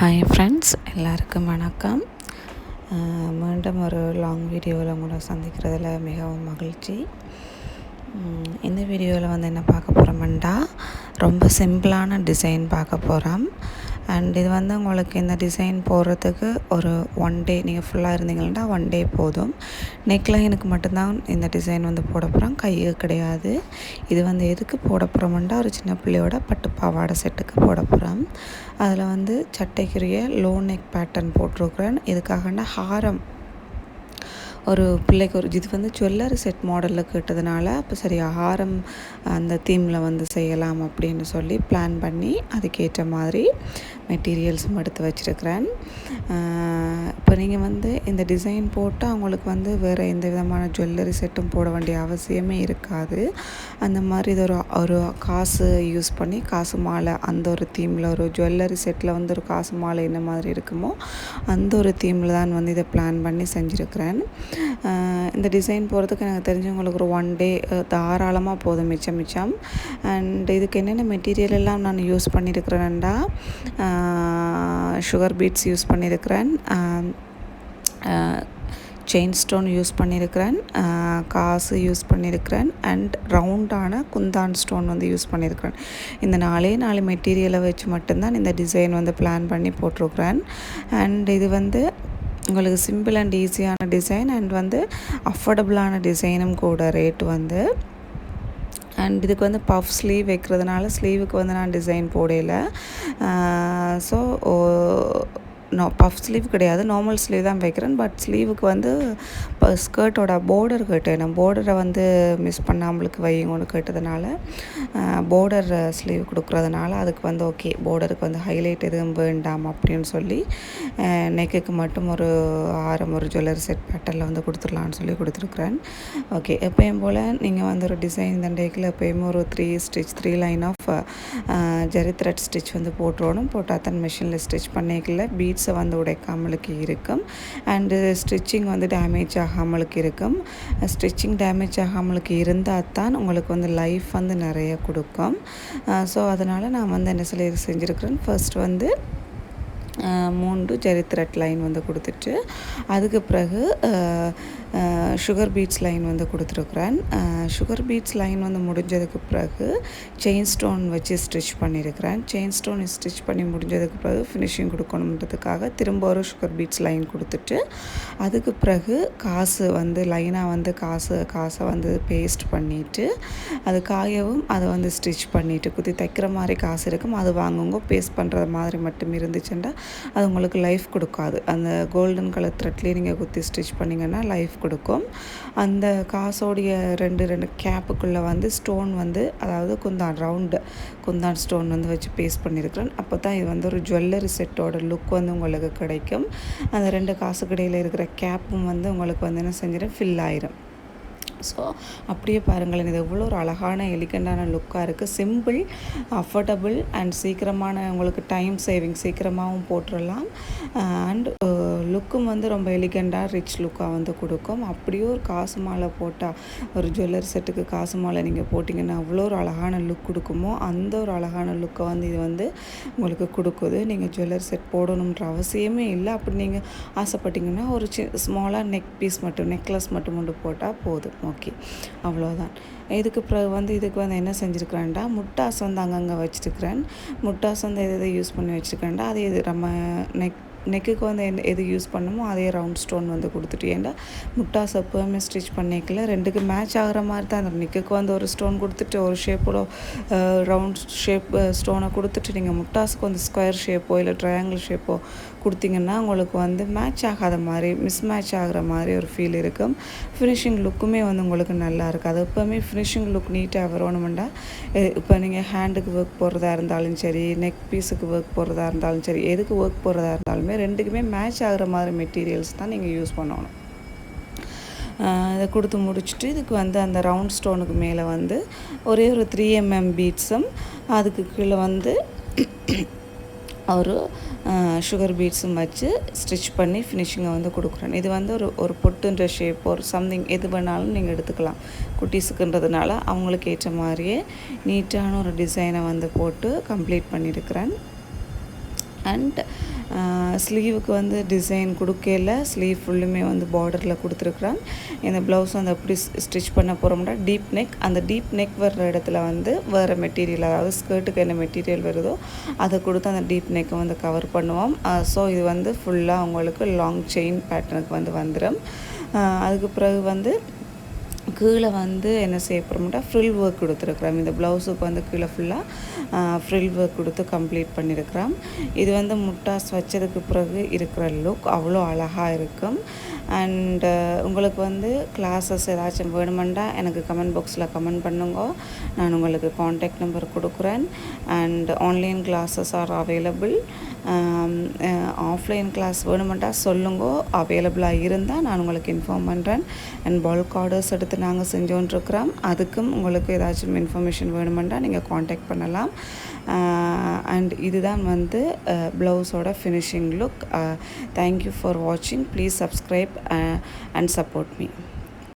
Hi friends, எல்லாருக்கும் வணக்கம். மீண்டும் ஒரு லாங் வீடியோவில் உங்களை சந்திக்கிறதுல மிகவும் மகிழ்ச்சி. இந்த வீடியோவில் என்ன பார்க்க போகிறோம்னா, ரொம்ப சிம்பிளான டிசைன் பார்க்க போகிறோம். அண்ட் இது உங்களுக்கு இந்த டிசைன் போடுறதுக்கு ஒரு 1 டே நீங்கள் ஃபுல்லாக இருந்தீங்கன்னா 1 டே போதும். நெக்லைனுக்கு மட்டும்தான் இந்த டிசைன் போட போகிறோம், கைக்கு கிடையாது. இது எதுக்கு போட போகிறோம்னா, ஒரு சின்ன பிள்ளையோட பட்டு பாவாடை செட்டுக்கு போட போகிறோம். அதில் சட்டைக்குரிய லோ நெக் பேட்டர்ன் போட்டிருக்கிறேன். இதுக்காக ஹாரம் ஒரு பிள்ளைக்கு ஒரு இது ஜுவல்லரி செட் மாடலில் கேட்டதுனால அப்போ சரி ஹாரம் அந்த தீமில் செய்யலாம் அப்படின்னு சொல்லி பிளான் பண்ணி அதுக்கேற்ற மாதிரி மெட்டீரியல்ஸும் எடுத்து வச்சுருக்கிறேன். இப்போ நீங்கள் இந்த டிசைன் போட்டால் அவங்களுக்கு வேறு எந்த விதமான ஜுவல்லரி செட்டும் போட வேண்டிய அவசியமே இருக்காது. அந்த மாதிரி இது ஒரு காசு யூஸ் பண்ணி காசு மாலை அந்த ஒரு தீமில் ஒரு ஜுவல்லரி செட்டில் ஒரு காசு மாலை என்ன மாதிரி இருக்குமோ அந்த ஒரு தீமில் தான் இதை பிளான் பண்ணி செஞ்சுருக்கிறேன். இந்த டிசைன் போகிறதுக்கு எனக்கு தெரிஞ்சவங்களுக்கு ஒரு 1 டே தாராளமாக போதும், மிச்சம். அண்ட் இதுக்கு என்னென்ன மெட்டீரியல் எல்லாம் நான் யூஸ் பண்ணியிருக்கிறேன்டா, சுகர் பீட்ஸ் யூஸ் பண்ணியிருக்கிறேன், செயின் ஸ்டோன் யூஸ் பண்ணியிருக்கிறேன், காசு யூஸ் பண்ணியிருக்கிறேன், அண்ட் ரவுண்டான குந்தான் ஸ்டோன் யூஸ் பண்ணியிருக்கிறேன். இந்த 4 மெட்டீரியலை வச்சு மட்டும்தான் இந்த டிசைன் பிளான் பண்ணி போட்டிருக்கிறேன். அண்ட் இது உங்களுக்கு சிம்பிள் அண்ட் ஈஸியான டிசைன் அண்ட் அஃபோர்டபுளான டிசைனும் கூட. ரேட் அண்ட் இதுக்கு பஃப் ஸ்லீவ் வைக்கிறதுனால ஸ்லீவுக்கு நான் டிசைன் போடல. ஸோ பஃப் ஸ்லீவ் கிடையாது, நார்மல் ஸ்லீவ் தான் வைக்கிறேன். பட் ஸ்லீவுக்கு இப்போ ஸ்கர்ட்டோட பார்டர் கேட்டேன். பார்டரை மிஸ் பண்ணாமலுக்கு வைங்கன்னு கேட்டதுனால பார்டர் ஸ்லீவ் கொடுக்குறதுனால அதுக்கு ஓகே, பார்டருக்கு ஹைலைட் எதுவும் வேண்டாம் அப்படின்னு சொல்லி நெக்குக்கு மட்டும் ஒரு ஆரம் ஒரு ஜுவல்லரி செட் பேட்டர்னில் கொடுத்துடலான்னு சொல்லி கொடுத்துருக்குறேன். ஓகே, எப்பயும் போல் நீங்கள் ஒரு டிசைன் தண்டைக்கில் எப்பயுமே ஒரு 3 line of zari thread stitch போட்டுறணும். போட்டால் தான் மிஷினில் ஸ்டிச் பண்ணிக்கல பீட்ஸை உடைக்காமலுக்கு இருக்கும். அண்டு ஸ்டிச்சிங் டேமேஜ் ஆகாமலுக்கு இருக்கும். ஸ்டிச்சிங் டேமேஜ் ஆகாமலுக்கு இருந்தால் தான் உங்களுக்கு லைஃப் நிறைய கொடுக்கும். ஸோ அதனால் நான் என்ன சொல்லி செஞ்சுருக்கிறேன், ஃபர்ஸ்ட் 3 ஜரி த்ரெட் லைன் கொடுத்துட்டு அதுக்கு பிறகு சுகர் பீட்ஸ் லைன் கொடுத்துருக்குறேன். சுகர் பீட்ஸ் லைன் முடிஞ்சதுக்கு பிறகு செயின் ஸ்டோன் வச்சு ஸ்டிச் பண்ணியிருக்கிறேன். செயின் ஸ்டோன் ஸ்டிச் பண்ணி முடிஞ்சதுக்கு பிறகு ஃபினிஷிங் கொடுக்கணுன்றதுக்காக திரும்ப ஒரு சுகர் பீட்ஸ் லைன் கொடுத்துட்டு அதுக்கு பிறகு காசு லைனாக காசை பேஸ்ட் பண்ணிவிட்டு அது காயவும் அதை ஸ்டிச் பண்ணிவிட்டு குத்தி தைக்கிற மாதிரி காசு இருக்கும், அது வாங்குங்க. பேஸ்ட் பண்ணுறது மாதிரி மட்டும் இருந்துச்சுன்னா அது உங்களுக்கு லைஃப் கொடுக்காது. அந்த கோல்டன் கலர் த்ரெட்லேயே நீங்கள் குத்தி ஸ்டிச் பண்ணிங்கன்னா லைஃப் கொடுக்கும். அந்த காசோடைய ரெண்டு கேப்புக்குள்ளே ஸ்டோன் அதாவது குந்தான் ஸ்டோன் வச்சு பேஸ்ட் பண்ணியிருக்கிறேன். அப்போ தான் இது ஒரு ஜுவல்லரி செட்டோட லுக் உங்களுக்கு கிடைக்கும். அந்த 2 காசுக்கு இடையில் இருக்கிற கேப்பும் உங்களுக்கு என்ன செஞ்சிடும், ஃபில் ஆயிரும். ஸோ அப்படியே பாருங்களேன், இது எவ்வளோ ஒரு அழகான எலிகண்டான லுக்காக இருக்குது. சிம்பிள், அஃபோர்டபுள் அண்ட் சீக்கிரமான உங்களுக்கு டைம் சேவிங், சீக்கிரமாகவும் போட்டுடலாம். அண்ட் லுக்கும் ரொம்ப எலிகண்டாக ரிச் லுக்காக கொடுக்கும். அப்படியே ஒரு காசு மாலை போட்டால், ஒரு ஜுவல்லரி செட்டுக்கு காசு மாலை நீங்கள் போட்டிங்கன்னா அவ்வளோ ஒரு அழகான லுக் கொடுக்குமோ அந்த ஒரு அழகான லுக்கை இது உங்களுக்கு கொடுக்குது. நீங்கள் ஜுவல்லரி செட் போடணுன்ற அவசியமே இல்லை. அப்படி நீங்கள் ஆசைப்பட்டீங்கன்னா ஒரு ஸ்மாலாக நெக் பீஸ் மட்டும், நெக்லஸ் மட்டும் போட்டால் போதும். ஓகே, அவ்வளோதான். இதுக்கு பிறகு இதுக்கு என்ன செஞ்சுருக்கிறேன்டா, முட்டாஸ் அங்கங்கே வச்சுருக்கிறேன். முட்டாஸ் எதை யூஸ் பண்ணி வச்சுருக்கிறேன்டா, அது நம்ம நெக்குக்கு எது யூஸ் பண்ணமோ அதே ரவுண்ட் ஸ்டோன் கொடுத்துட்டு. ஏன்டா முட்டாஸ் எப்போவுமே ஸ்டிச் பண்ணிக்கல 2க்கு மேட்ச் ஆகிற மாதிரி தான். அந்த நெக்குக்கு ஒரு ஸ்டோன் கொடுத்துட்டு ஒரு ஷேப்போட ரவுண்ட் ஷேப் ஸ்டோனை கொடுத்துட்டு நீங்கள் முட்டாஸுக்கு ஸ்கொயர் ஷேப்போ இல்லை ட்ரையாங்கிள் ஷேப்போ கொடுத்தீங்கன்னா உங்களுக்கு மேட்ச் ஆகாத மாதிரி, மிஸ் மேட்ச் ஆகிற மாதிரி ஒரு ஃபீல் இருக்கும். ஃபினிஷிங் லுக்குமே உங்களுக்கு நல்லா இருக்குது. அது எப்போவுமே ஃபினிஷிங் லுக் நீட்டாக வரணுமெண்டா, இப்போ நீங்கள் ஹேண்டுக்கு ஒர்க் போடுறதா இருந்தாலும் சரி, நெக் பீஸுக்கு ஒர்க் போடுறதா இருந்தாலும் சரி, எதுக்கு ஒர்க் போடுறதா இருந்தாலுமே 2க்குமே மேட்ச் ஆகிற மாதிரி மெட்டீரியல்ஸ் தான் நீங்கள் யூஸ் பண்ணணும். இதை கொடுத்து முடிச்சுட்டு இதுக்கு அந்த ரவுண்ட் ஸ்டோனுக்கு மேலே ஒரே ஒரு 3 mm பீட்ஸும் அதுக்கு கீழே ஒரு சுகர் பீட்ஸும் வச்சு ஸ்டிச் பண்ணி ஃபினிஷிங்கை கொடுக்குறேன். இது ஒரு பொட்டுன்ற ஷேப் ஒரு சம்திங் எது வேணாலும் நீங்கள் எடுத்துக்கலாம். குட்டீஸுக்குன்றதுனால அவங்களுக்கு ஏற்ற மாதிரியே நீட்டான ஒரு டிசைனை போட்டு கம்ப்ளீட் பண்ணியிருக்கிறேன். அண்ட் ஸ்லீவுக்கு வந்து டிசைன் கொடுக்கல, ஸ்லீவ் ஃபுல்லுமே வந்து பார்டரில் கொடுத்துருக்குறேன். இந்த ப்ளவுஸ் வந்து எப்படி ஸ்டிச் பண்ண போகிறோம்னா டீப் நெக், அந்த டீப் நெக் வர்ற இடத்துல வந்து வேறு மெட்டீரியல், அதாவது ஸ்கர்ட்டுக்கு என்ன மெட்டீரியல் வருதோ அதை கொடுத்து அந்த டீப் நெக்கை வந்து கவர் பண்ணுவோம். ஸோ இது வந்து ஃபுல்லாக உங்களுக்கு லாங் செயின் பேட்டர்னுக்கு வந்து வந்துடும். அதுக்கு பிறகு வந்து கீழே வந்து என்ன செய்ய போகிறோம்னா ஃப்ரில் ஒர்க் கொடுத்துருக்குறோம். இந்த ப்ளவுஸுக்கு வந்து கீழே ஃபுல்லாக ஃப்ரில் ஒர்க் கொடுத்து கம்ப்ளீட் பண்ணியிருக்கிறோம். இது வந்து முட்டாஸ் வச்சதுக்கு பிறகு இருக்கிற லுக் அவ்வளோ அழகாக இருக்கும். அண்டு உங்களுக்கு வந்து கிளாஸஸ் ஏதாச்சும் வேணுமெண்டா எனக்கு கமெண்ட் பாக்ஸில் கமெண்ட் பண்ணுங்க. நான் உங்களுக்கு காண்டாக்ட் நம்பர் கொடுக்குறேன். And online classes are available. Offline class வேணுமெண்டா சொல்லுங்க, அவைலபிளாக இருந்தால் நான் உங்களுக்கு இன்ஃபார்ம் பண்ணுறேன். அண்ட் பல்க் ஆர்டர்ஸ் எடுத்து நாங்கள் செஞ்சோன்ட்ருக்கிறோம். அதுக்கும் உங்களுக்கு ஏதாச்சும் இன்ஃபர்மேஷன் வேணுமெண்டா நீங்கள் காண்டாக்ட் பண்ணலாம். அண்ட் இதுதான் வந்து ப்ளவுஸோட ஃபினிஷிங் லுக். தேங்க்யூ ஃபார் வாட்சிங். Please subscribe and support me.